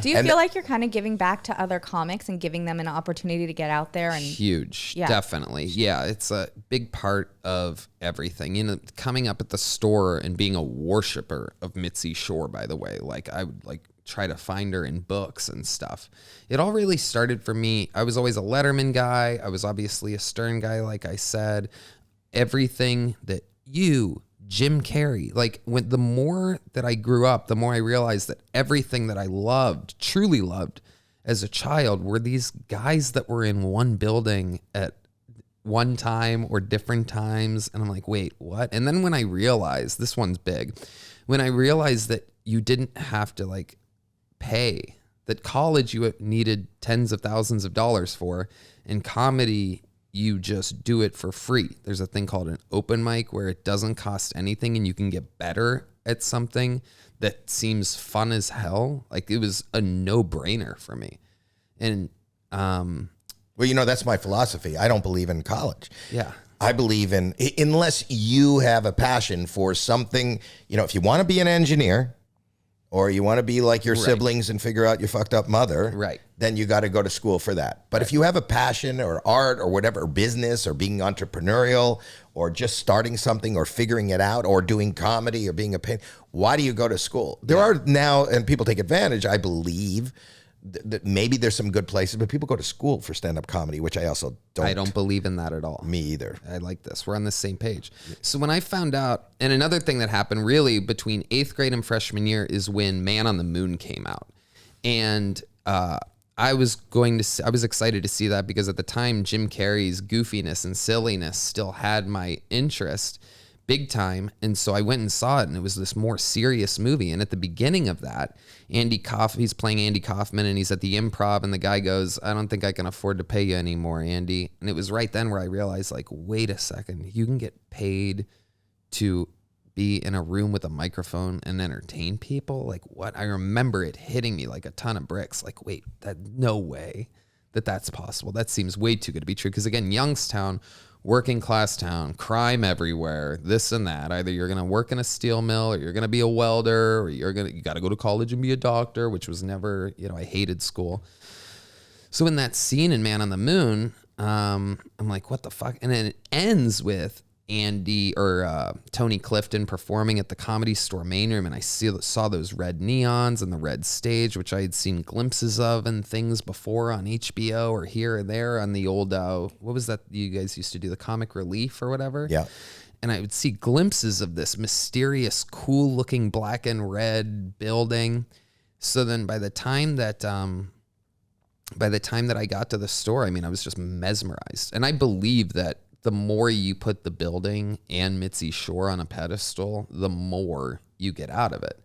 Do you feel like you're kind of giving back to other comics and giving them an opportunity to get out there? And huge, definitely. Yeah, it's a big part of everything. You know, coming up at the store and being a worshiper of Mitzi Shore, by the way. Like, I would try to find her in books and stuff. It all really started for me. I was always a Letterman guy. I was obviously a Stern guy, like I said. Everything that Jim Carrey, the more that I grew up, the more I realized that everything that I loved, truly loved as a child, were these guys that were in one building at one time or different times. And I'm like, wait, what? And then when I realized, this one's big, when I realized that you didn't have to pay, that college you needed tens of thousands of dollars for, and comedy you just do it for free. There's a thing called an open mic where it doesn't cost anything and you can get better at something that seems fun as hell. Like, it was a no-brainer for me. And well, that's my philosophy. I don't believe in college. Yeah. I believe in, unless you have a passion for something, if you want to be an engineer, or you want to be like your siblings and figure out your fucked up mother, then you got to go to school for that. But if you have a passion or art or whatever, or business or being entrepreneurial or just starting something or figuring it out or doing comedy or being why do you go to school? There are now, and people take advantage, I believe, that maybe there's some good places, but people go to school for stand-up comedy, which I also don't. I don't believe in that at all. Me either. I like this. We're on the same page. So when I found out, and another thing that happened really between 8th grade and freshman year is when Man on the Moon came out. And I was excited to see that because at the time, Jim Carrey's goofiness and silliness still had my interest big time. And so I went and saw it, and it was this more serious movie. And at the beginning of that, he's playing Andy Kaufman, and he's at the Improv, and the guy goes, "I don't think I can afford to pay you anymore, Andy." And it was right then where I realized, wait a second, you can get paid to be in a room with a microphone and entertain people? What? I remember it hitting me like a ton of bricks. Wait, no way that's possible. That seems way too good to be true. Because again, Youngstown, working class town, crime everywhere, this and that. Either you're going to work in a steel mill, or you're going to be a welder, or you got to go to college and be a doctor, which was never, I hated school. So in that scene in Man on the Moon, I'm like, what the fuck? And then it ends with Andy or Tony Clifton performing at the Comedy Store main room, and I saw those red neons and the red stage, which I had seen glimpses of and things before on HBO or here or there on the old what was that you guys used to do, the Comic Relief or whatever? Yeah. And I would see glimpses of this mysterious, cool looking black and red building. So then by the time that I got to the store, I was just mesmerized. And I believe that the more you put the building and Mitzi Shore on a pedestal, the more you get out of it.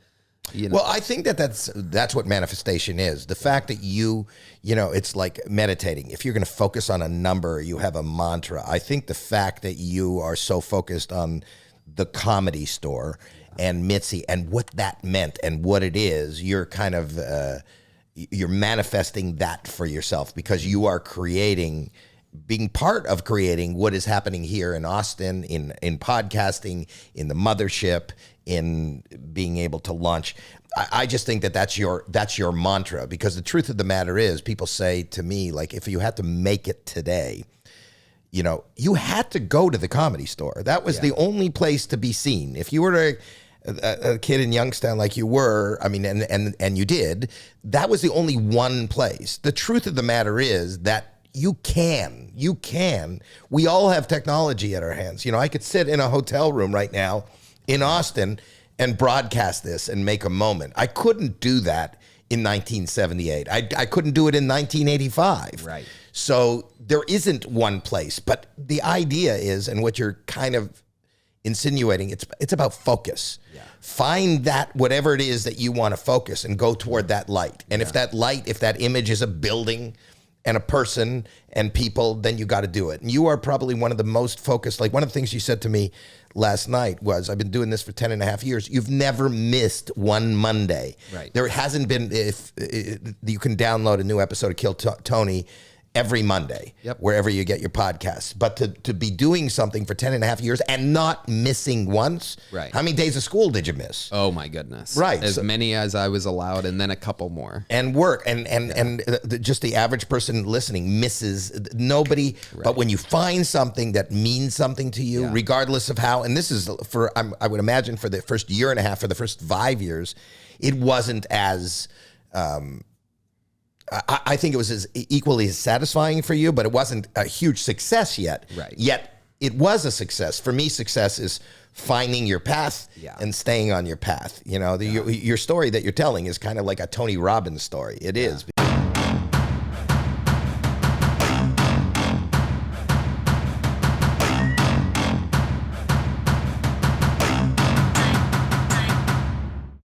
Well, I think that's what manifestation is. The fact that it's like meditating. If you're going to focus on a number, you have a mantra. I think the fact that you are so focused on the Comedy Store and Mitzi and what that meant and what it is, you're kind of you're manifesting that for yourself because you are being part of creating what is happening here in Austin, in podcasting, in the mothership, in being able to launch. I just think that's your mantra, because the truth of the matter is, people say to me, if you had to make it today, you had to go to the Comedy Store. That was the only place to be seen. If you were a kid in Youngstown like you were, and you did, that was the only one place. The truth of the matter is that you can. We all have technology at our hands. I could sit in a hotel room right now in Austin and broadcast this and make a moment. I couldn't do that in 1978. I couldn't do it in 1985. Right. So there isn't one place. But the idea is, and what you're kind of insinuating, it's about focus. Yeah. Find that, whatever it is that you want to focus, and go toward that light. And if that image is a building and a person and people, then you got to do it. And you are probably one of the most focused. One of the things you said to me last night was, I've been doing this for 10 and a half years. You've never missed one Monday. Right. There hasn't been, if you can download a new episode of Kill Tony every Monday, wherever you get your podcasts. But to be doing something for 10 and a half years and not missing once. Right. How many days of school did you miss? Oh my goodness. Right. As many as I was allowed, and then a couple more. And work. And just the average person listening misses nobody. Right. But when you find something that means something to you, regardless of how, and this is I would imagine for the first year and a half, for the first 5 years, it wasn't as, I think it was as equally as satisfying for you, but it wasn't a huge success yet. Right. Yet it was a success. For me, success is finding your path and staying on your path. You know, your story that you're telling is kind of like a Tony Robbins story. It is.